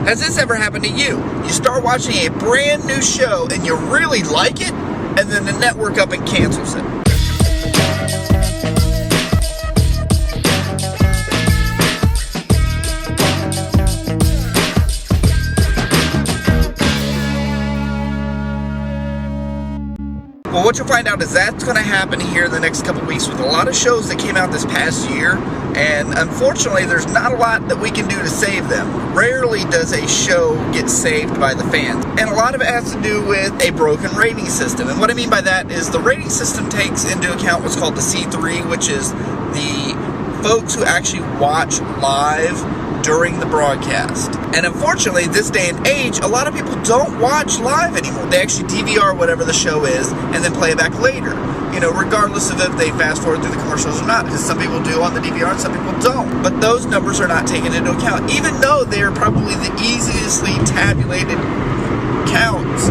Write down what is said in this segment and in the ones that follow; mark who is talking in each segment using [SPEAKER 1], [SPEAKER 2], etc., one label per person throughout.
[SPEAKER 1] Has this ever happened to you? You start watching a brand new show and you really like it, and then the network up and cancels it. Well, what you'll find out is that's going to happen here in the next couple weeks with a lot of shows that came out this past year, and unfortunately there's not a lot that we can do to save them. Rarely does a show get saved by the fans, and a lot of it has to do with a broken rating system. And what I mean by that is the rating system takes into account what's called the C3, which is the folks who actually watch live during the broadcast. And unfortunately, this day and age, a lot of people don't watch live anymore. They actually DVR whatever the show is and then play it back later. You know, regardless of if they fast forward through the commercials or not, because some people do on the DVR and some people don't. But those numbers are not taken into account, even though they are probably the easiestly tabulated counts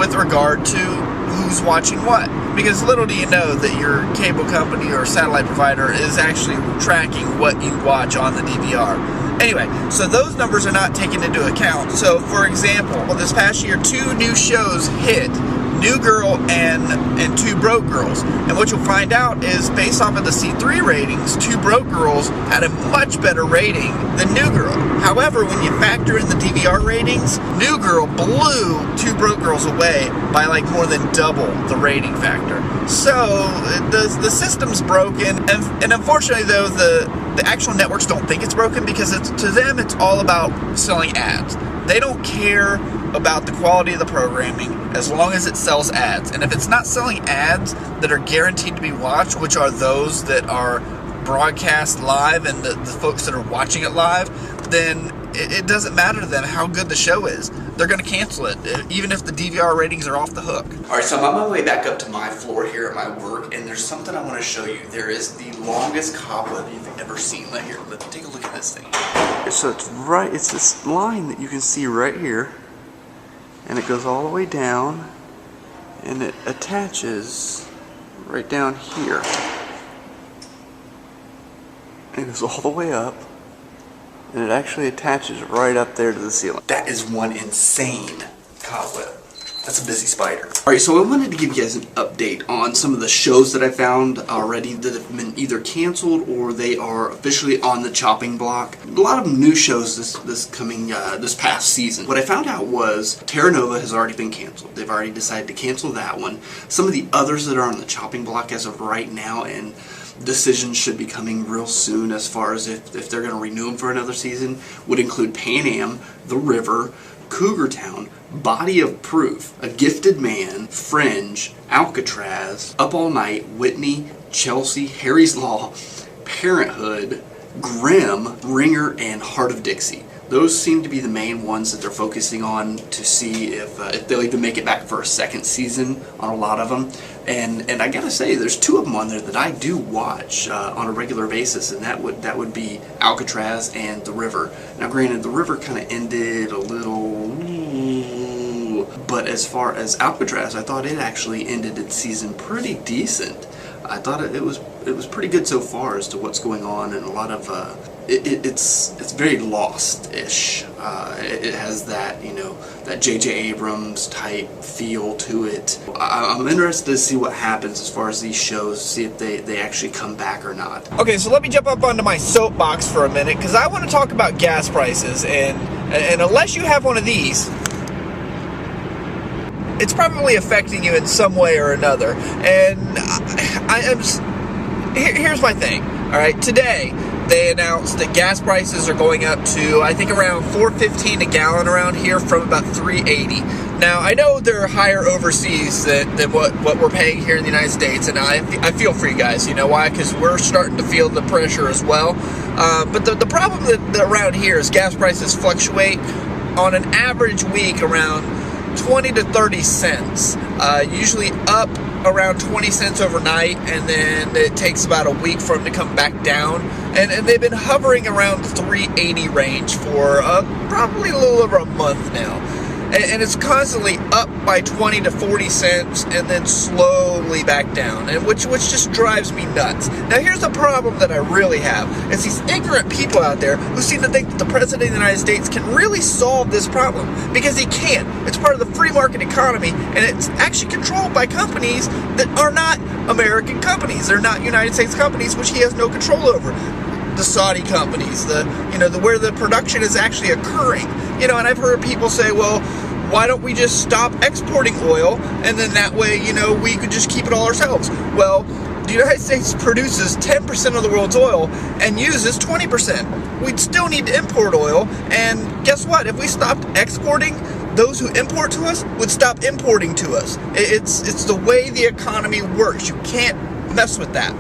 [SPEAKER 1] with regard to who's watching what. Because little do you know that your cable company or satellite provider is actually tracking what you watch on the DVR. Anyway, so those numbers are not taken into account. So, for example, this past year, 2 new shows hit, New Girl and Two Broke Girls. And what you'll find out is, based off of the C3 ratings, Two Broke Girls had a much better rating than New Girl. However, when you factor in the DVR ratings, New Girl blew Two Broke Girls away by like more than double the rating factor. So, the system's broken, and unfortunately though, the actual networks don't think it's broken, because to them it's all about selling ads. They don't care about the quality of the programming as long as it sells ads. And if it's not selling ads that are guaranteed to be watched, which are those that are broadcast live and the folks that are watching it live, then it doesn't matter to them how good the show is. They're going to cancel it, even if the DVR ratings are off the hook. Alright, so I'm on my way back up to my floor here at my work, and there's something I want to show you. There is the longest cobweb you've ever seen. Right here, let's take a look at this thing. So it's this line that you can see right here, and it goes all the way down, and it attaches right down here. And it goes all the way up, and it actually attaches right up there to the ceiling. That is one insane cobweb. That's a busy spider. Alright, so I wanted to give you guys an update on some of the shows that I found already that have been either canceled or they are officially on the chopping block. A lot of new shows this past season. What I found out was Terra Nova has already been canceled. They've already decided to cancel that one. Some of the others that are on the chopping block as of right now, and decisions should be coming real soon as far as if they're going to renew them for another season, would include Pan Am, The River, Cougar Town, Body of Proof, A Gifted Man, Fringe, Alcatraz, Up All Night, Whitney, Chelsea, Harry's Law, Parenthood, Grimm, Ringer, and Heart of Dixie. Those seem to be the main ones that they're focusing on to see if they'll even make it back for a second season on a lot of them. And I gotta say, there's 2 of them on there that I do watch on a regular basis, and that would be Alcatraz and The River. Now, granted, The River kind of ended a little, but as far as Alcatraz, I thought it actually ended its season pretty decent. I thought it was pretty good so far as to what's going on, and a lot of it's very Lost-ish. It has that, you know, that J.J. Abrams type feel to it. I'm interested to see what happens as far as these shows, see if they actually come back or not. Okay, so let me jump up onto my soapbox for a minute, because I want to talk about gas prices, and unless you have one of these, it's probably affecting you in some way or another. And here's my thing. All right, today they announced that gas prices are going up to, I think, around $4.15 a gallon around here from about $3.80. Now, I know they're higher overseas than what we're paying here in the United States, and I feel for you guys. You know why? Because we're starting to feel the pressure as well. But the problem that around here is gas prices fluctuate on an average week around 20 to 30 cents, usually up around 20 cents overnight, and then it takes about a week for them to come back down, and they've been hovering around the $3.80 range for probably a little over a month now. and it's constantly up by 20 to 40 cents and then slowly back down, and which just drives me nuts. Now here's the problem that I really have. It's these ignorant people out there who seem to think that the President of the United States can really solve this problem, because he can't. It's part of the free market economy, and it's actually controlled by companies that are not American companies. They're not United States companies, which he has no control over. The Saudi companies, where the production is actually occurring. And I've heard people say, well, why don't we just stop exporting oil, and then that way, we could just keep it all ourselves. Well, the United States produces 10% of the world's oil and uses 20%. We'd still need to import oil, and guess what? If we stopped exporting, those who import to us would stop importing to us. It's the way the economy works. You can't mess with that.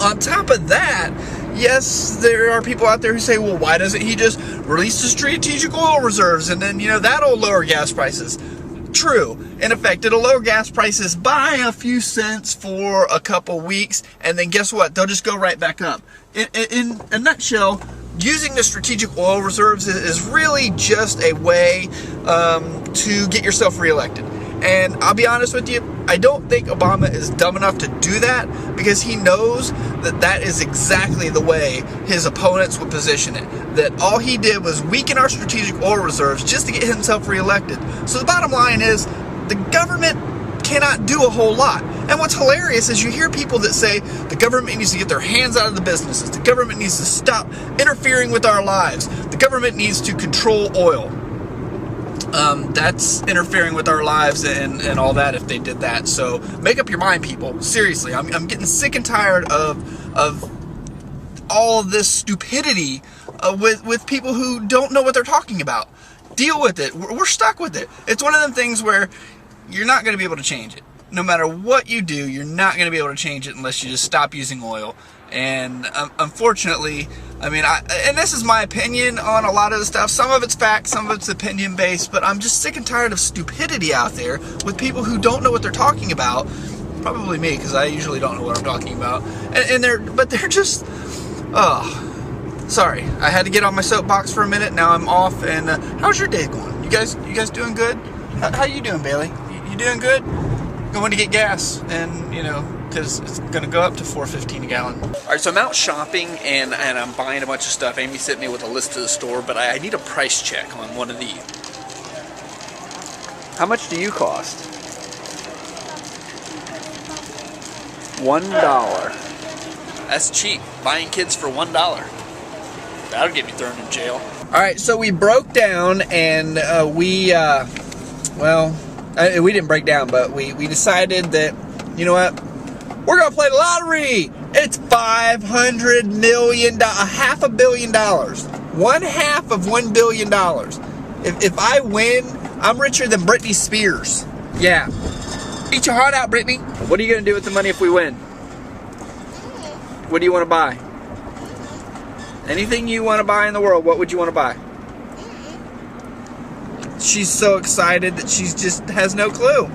[SPEAKER 1] On top of that, yes, there are people out there who say, well, why doesn't he just release the strategic oil reserves, and then, that'll lower gas prices? True. In effect, it'll lower gas prices by a few cents for a couple weeks, and then guess what? They'll just go right back up. In a nutshell, using the strategic oil reserves is really just a way to get yourself reelected. And I'll be honest with you, I don't think Obama is dumb enough to do that, because he knows that that is exactly the way his opponents would position it. That all he did was weaken our strategic oil reserves just to get himself reelected. So the bottom line is, the government cannot do a whole lot. And what's hilarious is you hear people that say the government needs to get their hands out of the businesses. The government needs to stop interfering with our lives. The government needs to control oil. That's interfering with our lives and all that if they did that. So make up your mind, people. Seriously, I'm getting sick and tired of all of this stupidity with people who don't know what they're talking about. Deal with it. We're stuck with it. It's one of them things where you're not going to be able to change it. No matter what you do, you're not going to be able to change it unless you just stop using oil. And unfortunately, and this is my opinion on a lot of the stuff. Some of it's fact, some of it's opinion based, but I'm just sick and tired of stupidity out there with people who don't know what they're talking about. Probably me, because I usually don't know what I'm talking about. And they're just, sorry. I had to get on my soapbox for a minute. Now I'm off. And how's your day going? You guys doing good? How you doing, Bailey? You doing good? Going to get gas, and because it's going to go up to $4.15 a gallon. Alright, so I'm out shopping, and I'm buying a bunch of stuff. Amy sent me with a list to the store, but I need a price check on one of these. How much do you cost? $1. That's cheap. Buying kids for $1. That'll get me thrown in jail. Alright, so we broke down, and we didn't break down, but we decided that, you know what, we're going to play the lottery. It's $500 million, $500 million. One half of $1 billion. If I win, I'm richer than Britney Spears. Yeah. Eat your heart out, Britney. What are you going to do with the money if we win? What do you want to buy? Anything you want to buy in the world, what would you want to buy? She's so excited that she just has no clue.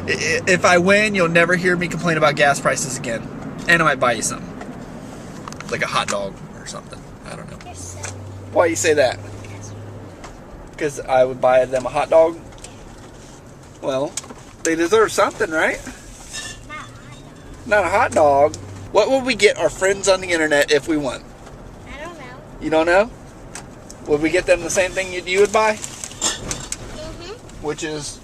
[SPEAKER 1] If I win, you'll never hear me complain about gas prices again. And I might buy you something. Like a hot dog or something. I don't know. Why you say that? Because I would buy them a hot dog? Well, they deserve something, right? Not a hot dog. What would we get our friends on the internet if we won?
[SPEAKER 2] I don't know.
[SPEAKER 1] You don't know? Would we get them the same thing you would buy?
[SPEAKER 2] Mm-hmm.
[SPEAKER 1] Which is...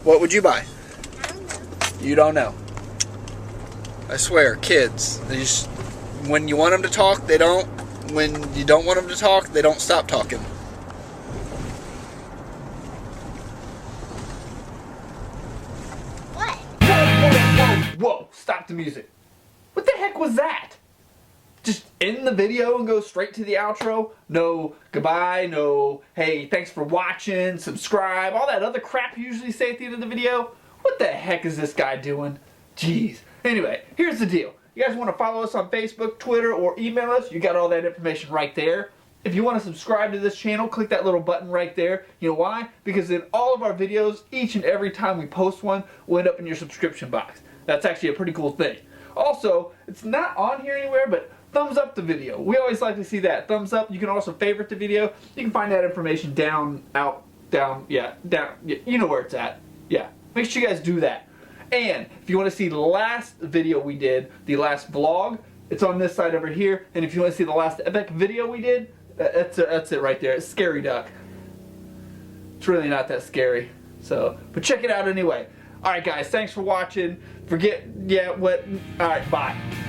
[SPEAKER 1] What would you buy?
[SPEAKER 2] I don't know.
[SPEAKER 1] You don't know. I swear, kids, they just... When you want them to talk, they don't. When you don't want them to talk, they don't stop talking.
[SPEAKER 2] What?
[SPEAKER 1] Whoa, stop the music. What the heck was that? Just end the video and go straight to the outro? No goodbye, no hey, thanks for watching, subscribe, all that other crap you usually say at the end of the video? What the heck is this guy doing? Jeez. Anyway, here's the deal. You guys want to follow us on Facebook, Twitter, or email us? You got all that information right there. If you want to subscribe to this channel, click that little button right there. You know why? Because then all of our videos, each and every time we post one, will end up in your subscription box. That's actually a pretty cool thing. Also, it's not on here anywhere, but
[SPEAKER 3] thumbs up the video. We always like to see that. Thumbs up. You can also favorite the video. You can find that information down, yeah, you know where it's at. Yeah, make sure you guys do that. And if you want to see the last video we did, the last vlog, it's on this side over here. And if you want to see the last epic video we did, that's it right there. It's Scary Duck. It's really not that scary. So, but check it out anyway. Alright guys, thanks for watching. Alright, bye.